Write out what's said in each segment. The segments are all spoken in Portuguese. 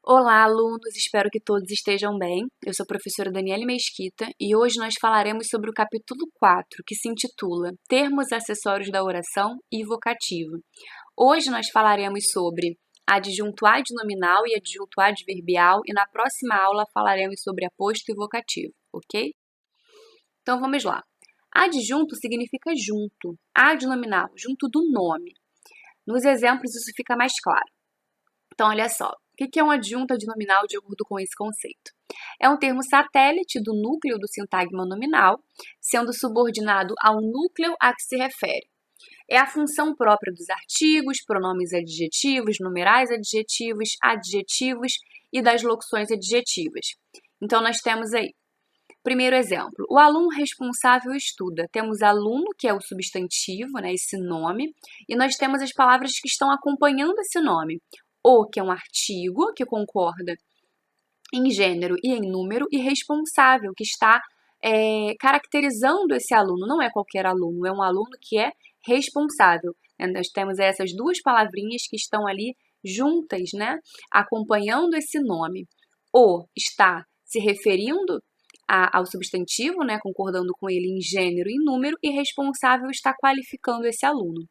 Olá, alunos! Espero que todos estejam bem. Eu sou a professora Daniele Mesquita e hoje nós falaremos sobre o capítulo 4, que se intitula Termos acessórios da oração e vocativo. Hoje nós falaremos sobre adjunto adnominal e adjunto adverbial e na próxima aula falaremos sobre aposto e vocativo, ok? Então vamos lá. Adjunto significa junto, adnominal, junto do nome. Nos exemplos isso fica mais claro. Então, olha só, o que é um adjunto adnominal de acordo com esse conceito? É um termo satélite do núcleo do sintagma nominal, sendo subordinado ao núcleo a que se refere. É a função própria dos artigos, pronomes adjetivos, numerais adjetivos, adjetivos e das locuções adjetivas. Então, nós temos aí, primeiro exemplo, o aluno responsável estuda. Temos aluno, que é o substantivo, né, esse nome, e nós temos as palavras que estão acompanhando esse nome. O, que é um artigo, que concorda em gênero e em número, e responsável, que está caracterizando esse aluno. Não é qualquer aluno, é um aluno que é responsável. Nós temos essas duas palavrinhas que estão ali juntas, né, acompanhando esse nome. O está se referindo ao substantivo, né, concordando com ele em gênero e em número, e responsável está qualificando esse aluno.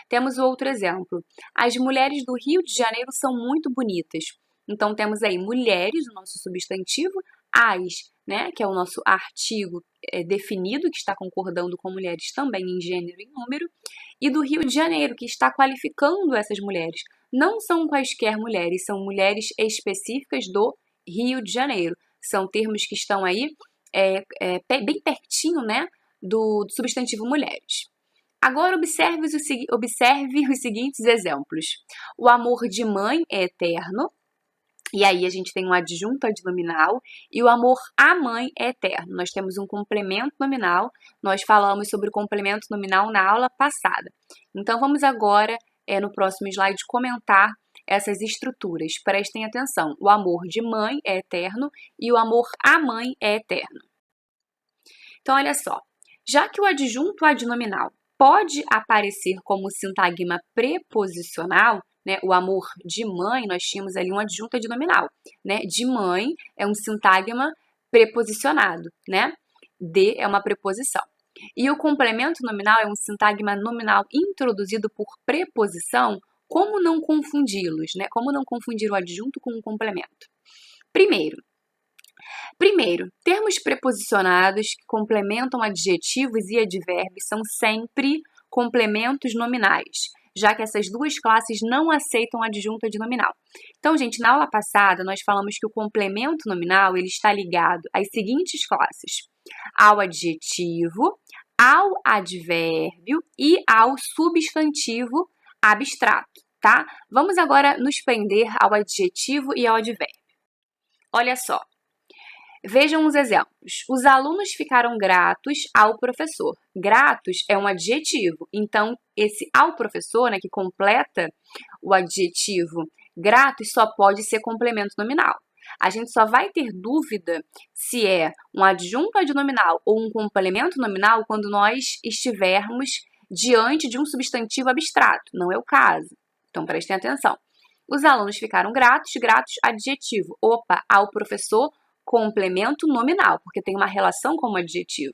Temos outro exemplo. As mulheres do Rio de Janeiro são muito bonitas. Então, temos aí mulheres, o nosso substantivo, as, né, que é o nosso artigo definido, que está concordando com mulheres também em gênero e em número, e do Rio de Janeiro, que está qualificando essas mulheres. Não são quaisquer mulheres, são mulheres específicas do Rio de Janeiro. São termos que estão aí bem pertinho, né, do substantivo mulheres. Agora observe os seguintes exemplos. O amor de mãe é eterno, e aí a gente tem um adjunto adnominal, e o amor à mãe é eterno. Nós temos um complemento nominal, nós falamos sobre o complemento nominal na aula passada. Então vamos agora, no próximo slide, comentar essas estruturas. Prestem atenção. O amor de mãe é eterno e o amor à mãe é eterno. Então, olha só. Já que o adjunto adnominal pode aparecer como sintagma preposicional, né? O amor de mãe, nós tínhamos ali um adjunto adnominal, né? De mãe é um sintagma preposicionado, né? De é uma preposição. E o complemento nominal é um sintagma nominal introduzido por preposição. Como não confundi-los, né? Como não confundir o adjunto com o complemento? Primeiro, termos preposicionados que complementam adjetivos e advérbios são sempre complementos nominais, já que essas duas classes não aceitam adjunto adnominal. Então, gente, na aula passada nós falamos que o complemento nominal ele está ligado às seguintes classes: ao adjetivo, ao advérbio e ao substantivo abstrato, tá? Vamos agora nos prender ao adjetivo e ao advérbio. Olha só. Vejam os exemplos. Os alunos ficaram gratos ao professor. Gratos é um adjetivo, então esse ao professor, né, que completa o adjetivo gratos, só pode ser complemento nominal. A gente só vai ter dúvida se é um adjunto adnominal ou um complemento nominal quando nós estivermos diante de um substantivo abstrato. Não é o caso. Então prestem atenção. Os alunos ficaram gratos, gratos adjetivo. Opa, ao professor, complemento nominal, porque tem uma relação com o adjetivo.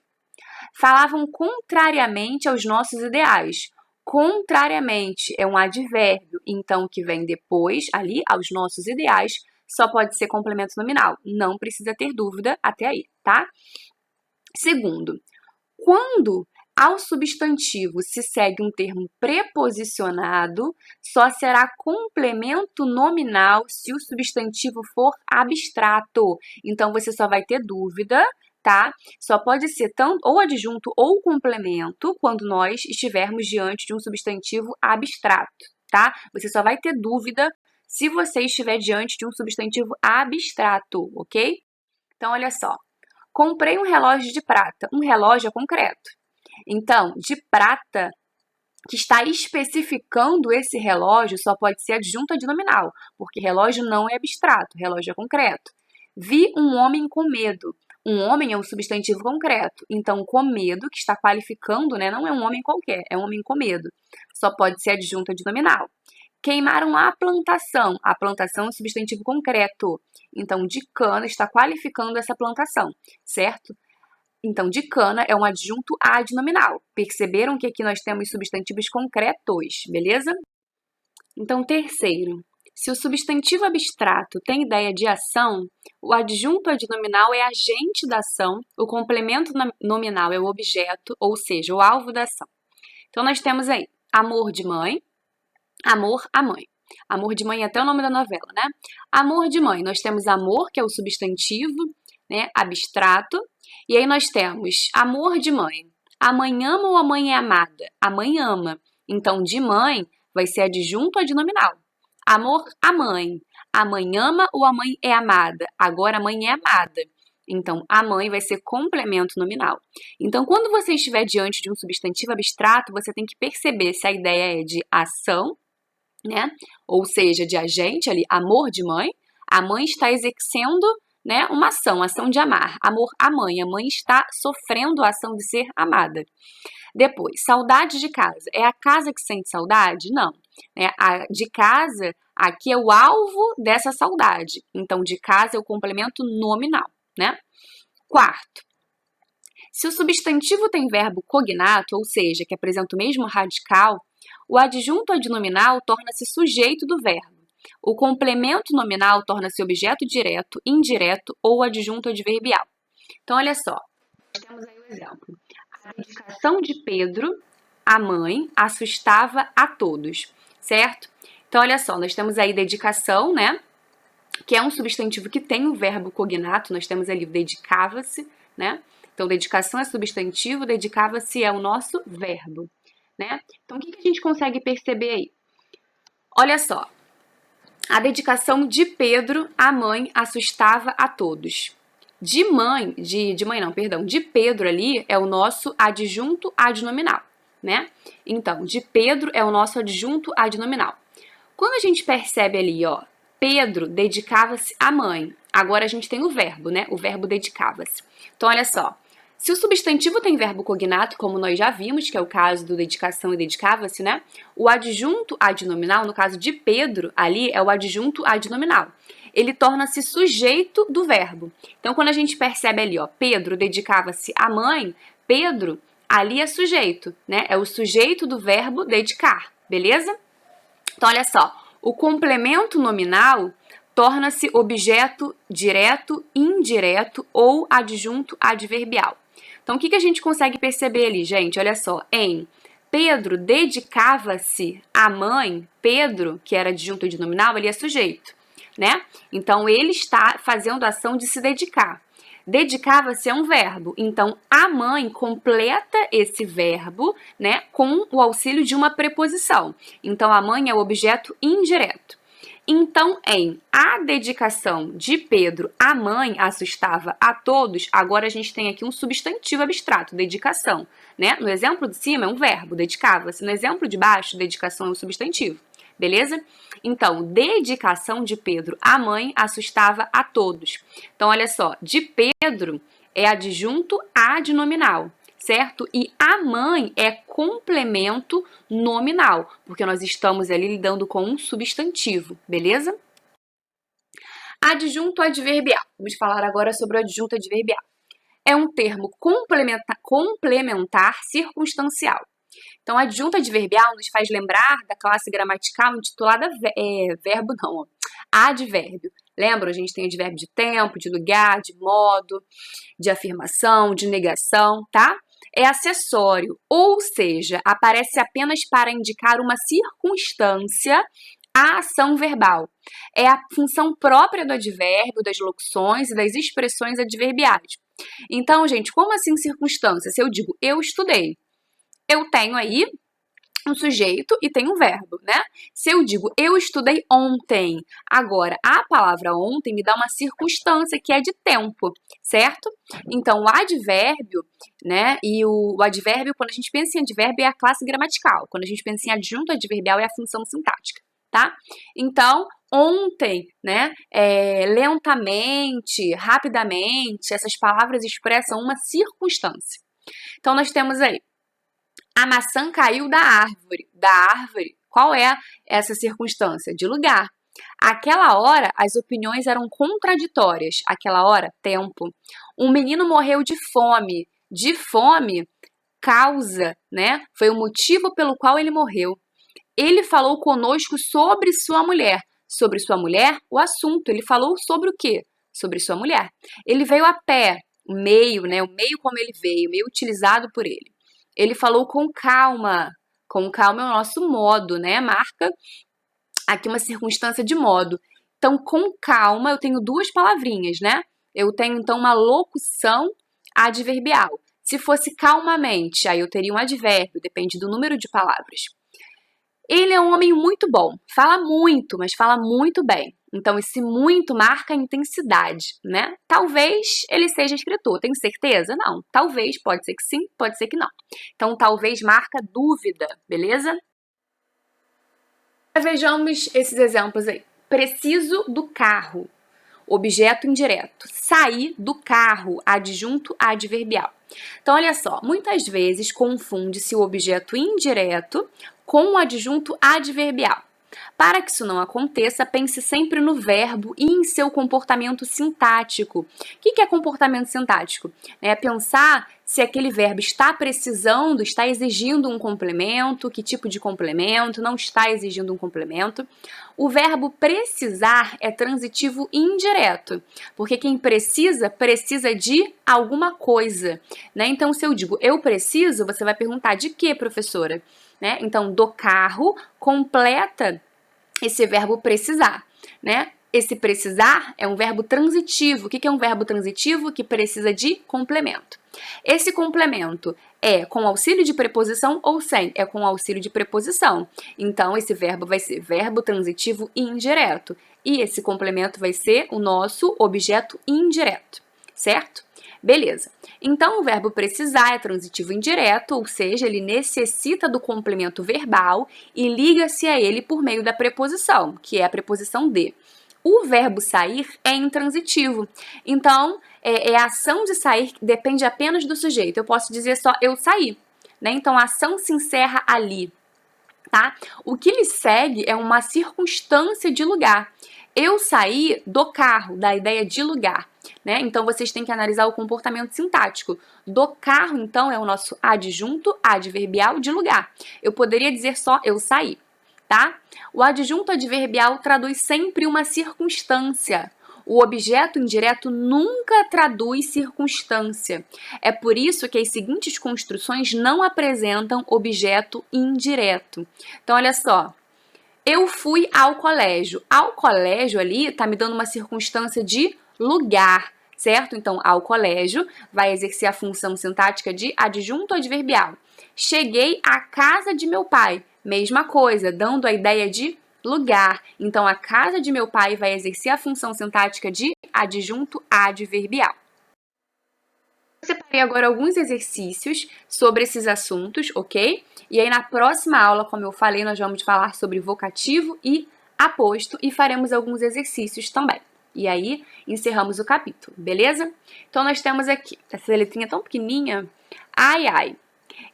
Falavam contrariamente aos nossos ideais. Contrariamente é um advérbio, então que vem depois, ali, aos nossos ideais, só pode ser complemento nominal. Não precisa ter dúvida até aí, tá? Segundo, quando ao substantivo se segue um termo preposicionado, só será complemento nominal se o substantivo for abstrato. Então, você só vai ter dúvida, tá? Só pode ser tanto ou adjunto ou complemento quando nós estivermos diante de um substantivo abstrato, tá? Você só vai ter dúvida se você estiver diante de um substantivo abstrato, ok? Então, olha só. Comprei um relógio de prata. Um relógio é concreto. Então, de prata, que está especificando esse relógio, só pode ser adjunto adnominal, porque relógio não é abstrato, relógio é concreto. Vi um homem com medo. Um homem é um substantivo concreto. Então, com medo, que está qualificando, né, não é um homem qualquer, é um homem com medo. Só pode ser adjunto adnominal. Queimaram a plantação. A plantação é um substantivo concreto. Então, de cana está qualificando essa plantação, certo? Então, de cana é um adjunto adnominal. Perceberam que aqui nós temos substantivos concretos, beleza? Então, terceiro, se o substantivo abstrato tem ideia de ação, o adjunto adnominal é agente da ação, o complemento nominal é o objeto, ou seja, o alvo da ação. Então, nós temos aí amor de mãe, amor à mãe. Amor de mãe é até o nome da novela, né? Amor de mãe, nós temos amor, que é o substantivo, né, abstrato, e aí nós temos amor de mãe. A mãe ama ou a mãe é amada? A mãe ama. Então, de mãe vai ser adjunto adnominal. Amor à mãe. A mãe ama ou a mãe é amada? Agora a mãe é amada. Então, a mãe vai ser complemento nominal. Então, quando você estiver diante de um substantivo abstrato, você tem que perceber se a ideia é de ação, né? Ou seja, de agente ali, amor de mãe. A mãe está exercendo, né, uma ação de amar. Amor à mãe. A mãe está sofrendo a ação de ser amada. Depois, saudade de casa. É a casa que sente saudade? Não. A de casa, aqui é o alvo dessa saudade. Então, de casa é o complemento nominal, né? Quarto, se o substantivo tem verbo cognato, ou seja, que apresenta o mesmo radical, o adjunto adnominal torna-se sujeito do verbo. O complemento nominal torna-se objeto direto, indireto ou adjunto adverbial. Então, olha só, nós temos aí o exemplo. A dedicação de Pedro à mãe assustava a todos, certo? Então, olha só, nós temos aí dedicação, né? Que é um substantivo que tem o verbo cognato, nós temos ali dedicava-se, né? Então, dedicação é substantivo, dedicava-se é o nosso verbo, né? Então, o que a gente consegue perceber aí? Olha só, a dedicação de Pedro à mãe assustava a todos. De Pedro ali é o nosso adjunto adnominal, né? Então, de Pedro é o nosso adjunto adnominal. Quando a gente percebe ali, ó, Pedro dedicava-se à mãe. Agora a gente tem o verbo, né? O verbo dedicava-se. Então, olha só. Se o substantivo tem verbo cognato, como nós já vimos, que é o caso do dedicação e dedicava-se, né? O adjunto adnominal, no caso de Pedro, ali é o adjunto adnominal. Ele torna-se sujeito do verbo. Então, quando a gente percebe ali, ó, Pedro dedicava-se à mãe, Pedro ali é sujeito, né? É o sujeito do verbo dedicar, beleza? Então, olha só. O complemento nominal torna-se objeto direto, indireto ou adjunto adverbial. Então, o que a gente consegue perceber ali, gente? Olha só, em Pedro dedicava-se à mãe, Pedro, que era adjunto adnominal, ele é sujeito, né? Então, ele está fazendo a ação de se dedicar. Dedicava-se é um verbo, então a mãe completa esse verbo, né, com o auxílio de uma preposição. Então a mãe é o objeto indireto. Então, em a dedicação de Pedro à mãe assustava a todos, agora a gente tem aqui um substantivo abstrato, dedicação, né? No exemplo de cima é um verbo, dedicava-se. No exemplo de baixo, dedicação é um substantivo. Beleza? Então, dedicação de Pedro à mãe assustava a todos. Então, olha só, de Pedro é adjunto adnominal, certo? E a mãe é complemento nominal, porque nós estamos ali lidando com um substantivo, beleza? Adjunto adverbial. Vamos falar agora sobre o adjunto adverbial. É um termo complementar circunstancial. Então, adjunto adverbial nos faz lembrar da classe gramatical intitulada advérbio. Lembra? A gente tem advérbio de tempo, de lugar, de modo, de afirmação, de negação, tá? É acessório, ou seja, aparece apenas para indicar uma circunstância à ação verbal. É a função própria do advérbio, das locuções e das expressões adverbiais. Então, gente, como assim circunstância? Se eu digo eu estudei, eu tenho aí um sujeito e tem um verbo, né? Se eu digo eu estudei ontem, agora a palavra ontem me dá uma circunstância que é de tempo, certo? Então o advérbio, né? E o advérbio, quando a gente pensa em advérbio, é a classe gramatical. Quando a gente pensa em adjunto adverbial, é a função sintática, tá? Então, ontem, né? Lentamente, rapidamente, essas palavras expressam uma circunstância. Então nós temos aí a maçã caiu da árvore. Da árvore, Qual é essa circunstância? De lugar. Aquela hora, as opiniões eram contraditórias. Aquela hora, tempo. Um menino morreu de fome. De fome, causa, né? Foi o motivo pelo qual ele morreu. Ele falou conosco sobre sua mulher. Sobre sua mulher, o assunto. Ele falou sobre o quê? Sobre sua mulher. Ele veio a pé. O meio, né? O meio como ele veio, o meio utilizado por ele. Ele falou com calma. Com calma é o nosso modo, né? Marca aqui uma circunstância de modo. Então, com calma, eu tenho duas palavrinhas, né? Eu tenho, então, uma locução adverbial. Se fosse calmamente, aí eu teria um advérbio, depende do número de palavras. Ele é um homem muito bom, fala muito, mas fala muito bem. Então, esse muito marca a intensidade, né? Talvez ele seja escritor, tenho certeza? Não. Talvez, pode ser que sim, pode ser que não. Então, talvez marca dúvida, beleza? Vejamos esses exemplos aí. Preciso do carro, objeto indireto. Sair do carro, adjunto adverbial. Então, olha só, muitas vezes confunde-se o objeto indireto com o adjunto adverbial. Para que isso não aconteça, pense sempre no verbo e em seu comportamento sintático. O que é comportamento sintático? É pensar se aquele verbo está precisando, está exigindo um complemento, que tipo de complemento, não está exigindo um complemento. O verbo precisar é transitivo indireto, porque quem precisa, precisa de alguma coisa, né? Então, se eu digo eu preciso, você vai perguntar de quê, professora? Né? Então, do carro completa esse verbo precisar, né? Esse precisar é um verbo transitivo. O que é um verbo transitivo? Que precisa de complemento. Esse complemento é com auxílio de preposição ou sem? É com auxílio de preposição. Então, esse verbo vai ser verbo transitivo indireto. E esse complemento vai ser o nosso objeto indireto, certo? Beleza. Então, o verbo precisar é transitivo indireto, ou seja, ele necessita do complemento verbal e liga-se a ele por meio da preposição, que é a preposição de. O verbo sair é intransitivo. Então, a ação de sair depende apenas do sujeito. Eu posso dizer só eu saí, né? Então, a ação se encerra ali, tá? O que lhe segue é uma circunstância de lugar. Eu saí do carro, da ideia de lugar, né? Então, vocês têm que analisar o comportamento sintático. Do carro, então, é o nosso adjunto adverbial de lugar. Eu poderia dizer só eu saí, tá? O adjunto adverbial traduz sempre uma circunstância. O objeto indireto nunca traduz circunstância. É por isso que as seguintes construções não apresentam objeto indireto. Então, olha só. Eu fui ao colégio. Ao colégio ali está me dando uma circunstância de lugar, certo? Então, ao colégio vai exercer a função sintática de adjunto adverbial. Cheguei à casa de meu pai. Mesma coisa, dando a ideia de lugar. Então, a casa de meu pai vai exercer a função sintática de adjunto adverbial. Eu separei agora alguns exercícios sobre esses assuntos, ok? E aí, na próxima aula, como eu falei, nós vamos falar sobre vocativo e aposto e faremos alguns exercícios também. E aí, encerramos o capítulo, beleza? Então, nós temos aqui, essa letrinha tão pequenininha. Ai, ai.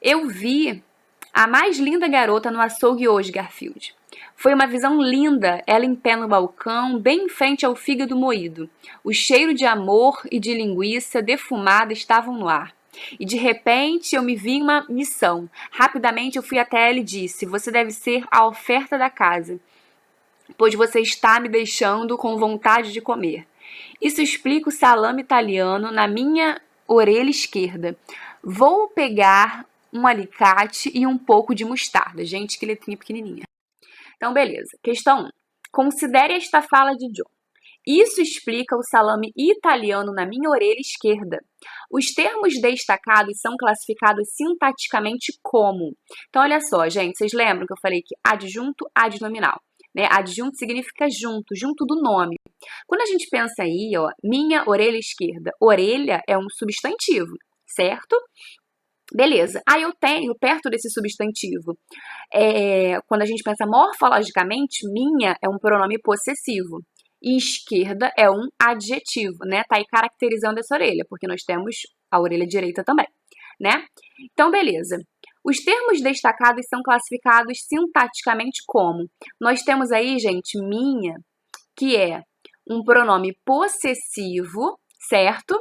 Eu vi a mais linda garota no açougue hoje, Garfield. Foi uma visão linda, ela em pé no balcão, bem em frente ao fígado moído. O cheiro de amor e de linguiça defumada estavam no ar. E de repente eu me vi em uma missão. Rapidamente eu fui até ela e disse: você deve ser a oferta da casa, pois você está me deixando com vontade de comer. Isso explica o salame italiano na minha orelha esquerda. Vou pegar um alicate e um pouco de mostarda. Gente, que letrinha pequenininha. Então, beleza. Questão 1. Considere esta fala de John. Isso explica o salame italiano na minha orelha esquerda. Os termos destacados são classificados sintaticamente como? Então, olha só, gente, vocês lembram que eu falei que adjunto adnominal, né? Adjunto significa junto, junto do nome. Quando a gente pensa aí, ó, minha orelha esquerda, orelha é um substantivo, certo? Beleza. Aí eu tenho, perto desse substantivo, quando a gente pensa morfologicamente, minha é um pronome possessivo. E esquerda é um adjetivo, né? Tá aí caracterizando essa orelha, porque nós temos a orelha direita também, né? Então, beleza. Os termos destacados são classificados sintaticamente como? Nós temos aí, gente, minha, que é um pronome possessivo, certo?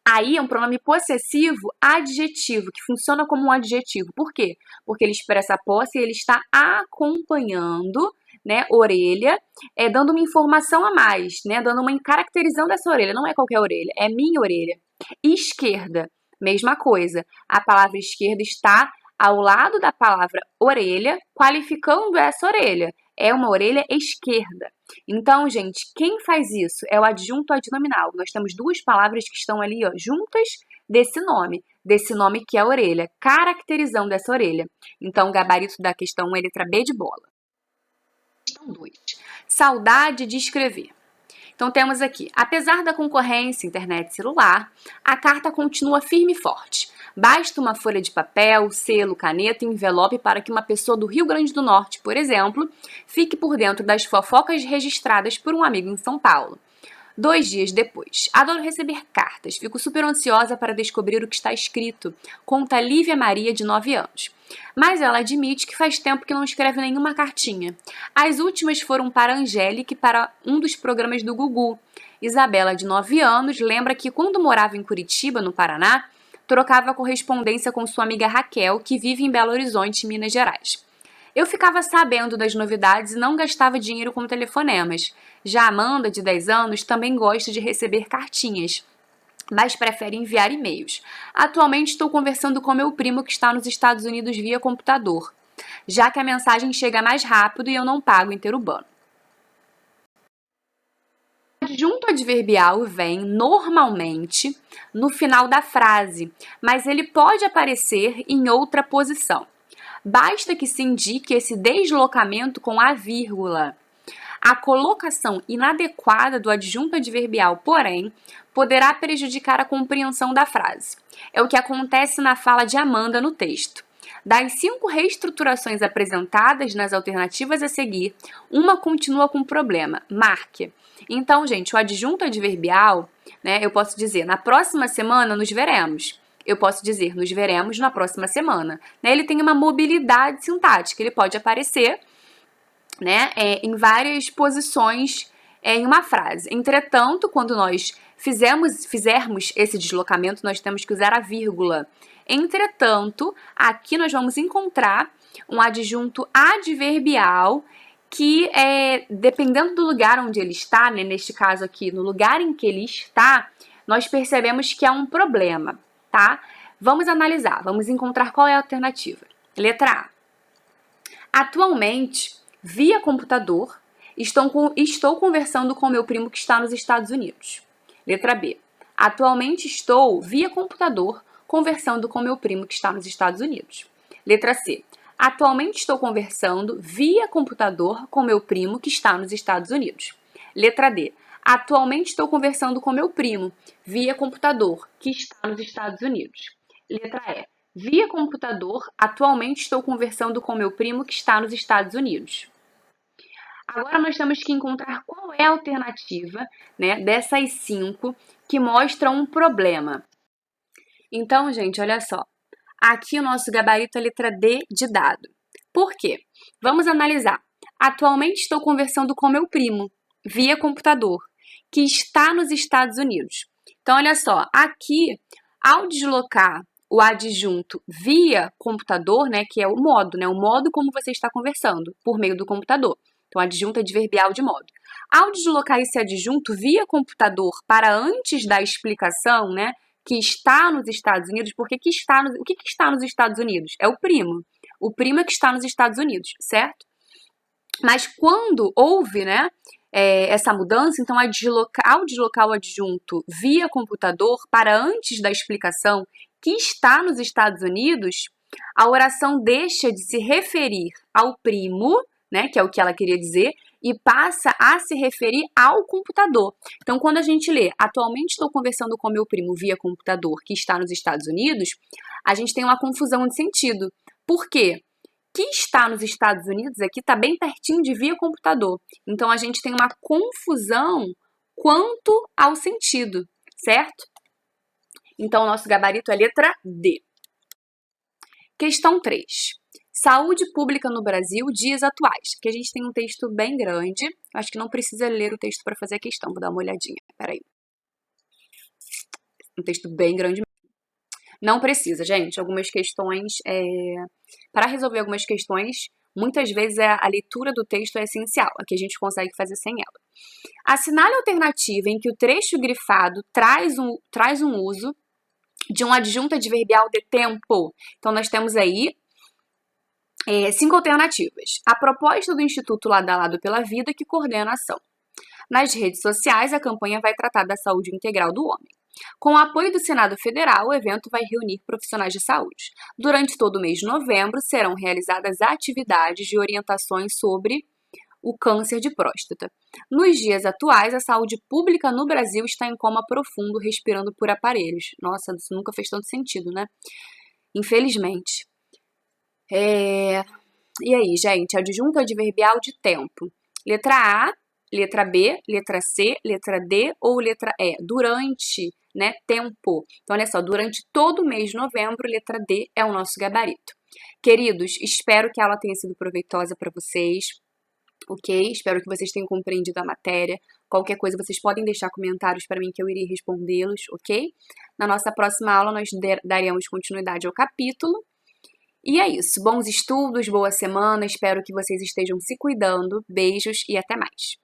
Aí é um pronome possessivo adjetivo, que funciona como um adjetivo. Por quê? Porque ele expressa a posse e ele está acompanhando, né, orelha, dando uma informação a mais, né, dando uma caracterizando dessa orelha. Não é qualquer orelha, é minha orelha. Esquerda, mesma coisa. A palavra esquerda está ao lado da palavra orelha, qualificando essa orelha. É uma orelha esquerda. Então, gente, quem faz isso é o adjunto adnominal. Nós temos duas palavras que estão ali, ó, juntas desse nome que é a orelha, caracterizando essa orelha. Então, o gabarito da questão 1 é letra B de bola. Questão 2. Saudade de escrever. Então, temos aqui, apesar da concorrência internet celular, a carta continua firme e forte. Basta uma folha de papel, selo, caneta e envelope para que uma pessoa do Rio Grande do Norte, por exemplo, fique por dentro das fofocas registradas por um amigo em São Paulo. 2 dias depois, adoro receber cartas, fico super ansiosa para descobrir o que está escrito, conta Lívia Maria, de 9 anos. Mas ela admite que faz tempo que não escreve nenhuma cartinha. As últimas foram para a Angélica e para um dos programas do Gugu. Isabela, de 9 anos, lembra que quando morava em Curitiba, no Paraná, trocava correspondência com sua amiga Raquel, que vive em Belo Horizonte, Minas Gerais. Eu ficava sabendo das novidades e não gastava dinheiro com telefonemas. Já a Amanda, de 10 anos, também gosta de receber cartinhas, mas prefere enviar e-mails. Atualmente estou conversando com meu primo que está nos Estados Unidos via computador, já que a mensagem chega mais rápido e eu não pago interurbano. O adjunto adverbial vem normalmente no final da frase, mas ele pode aparecer em outra posição. Basta que se indique esse deslocamento com a vírgula. A colocação inadequada do adjunto adverbial, porém, poderá prejudicar a compreensão da frase. É o que acontece na fala de Amanda no texto. Das 5 reestruturações apresentadas nas alternativas a seguir, uma continua com problema. Marque. Então, gente, o adjunto adverbial, né, eu posso dizer, na próxima semana nos veremos. Eu posso dizer, nos veremos na próxima semana. Né? Ele tem uma mobilidade sintática, ele pode aparecer, né, em várias posições em uma frase. Entretanto, quando nós fizermos esse deslocamento, nós temos que usar a vírgula. Entretanto, aqui nós vamos encontrar um adjunto adverbial que, dependendo do lugar onde ele está, né, neste caso aqui, no lugar em que ele está, nós percebemos que há um problema, tá? Vamos analisar, vamos encontrar qual é a alternativa. Letra A. Atualmente, via computador, estou conversando com meu primo que está nos Estados Unidos. Letra B. Atualmente estou, via computador, conversando com meu primo que está nos Estados Unidos. Letra C. Atualmente estou conversando via computador com meu primo que está nos Estados Unidos. Letra D. Atualmente estou conversando com meu primo via computador que está nos Estados Unidos. Letra E. Via computador, atualmente estou conversando com meu primo que está nos Estados Unidos. Agora nós temos que encontrar qual é a alternativa, né, dessas 5 que mostram um problema. Então, gente, olha só. Aqui o nosso gabarito é a letra D de dado. Por quê? Vamos analisar. Atualmente estou conversando com meu primo via computador, que está nos Estados Unidos. Então, olha só. Aqui, ao deslocar o adjunto via computador, né, que é o modo como você está conversando, por meio do computador. Então, adjunto adverbial de modo. Ao deslocar esse adjunto via computador para antes da explicação, né, que está nos Estados Unidos, o que está nos Estados Unidos? É o primo. O primo é que está nos Estados Unidos, certo? Mas quando houve, né, essa mudança, então ao deslocar o adjunto via computador para antes da explicação que está nos Estados Unidos, a oração deixa de se referir ao primo, né, que é o que ela queria dizer, e passa a se referir ao computador. Então, quando a gente lê, atualmente estou conversando com meu primo via computador que está nos Estados Unidos, a gente tem uma confusão de sentido. Por quê? Que está nos Estados Unidos aqui está bem pertinho de via computador. Então, a gente tem uma confusão quanto ao sentido, certo? Então, o nosso gabarito é a letra D. Questão 3. Saúde pública no Brasil, dias atuais. Aqui a gente tem um texto bem grande. Acho que não precisa ler o texto para fazer a questão. Vou dar uma olhadinha. Peraí. Um texto bem grande. Não precisa, gente. Algumas questões... Para resolver algumas questões, muitas vezes a leitura do texto é essencial. Aqui a gente consegue fazer sem ela. Assinale a alternativa em que o trecho grifado traz um uso de um adjunto adverbial de tempo. Então, nós temos aí 5 alternativas. A proposta do Instituto Lado a Lado pela Vida, que coordena a ação. Nas redes sociais, a campanha vai tratar da saúde integral do homem. Com o apoio do Senado Federal, o evento vai reunir profissionais de saúde. Durante todo o mês de novembro, serão realizadas atividades de orientações sobre o câncer de próstata. Nos dias atuais, a saúde pública no Brasil está em coma profundo, respirando por aparelhos. Nossa, isso nunca fez tanto sentido, né? Infelizmente. E aí, gente, adjunto adverbial de tempo. Letra A, letra B, letra C, letra D ou letra E. Durante, né, tempo. Então, olha só, durante todo o mês de novembro, letra D é o nosso gabarito. Queridos, espero que a aula tenha sido proveitosa para vocês, ok? Espero que vocês tenham compreendido a matéria. Qualquer coisa, vocês podem deixar comentários para mim que eu irei respondê-los, ok? Na nossa próxima aula, nós daremos continuidade ao capítulo. E é isso. Bons estudos, boa semana. Espero que vocês estejam se cuidando. Beijos e até mais.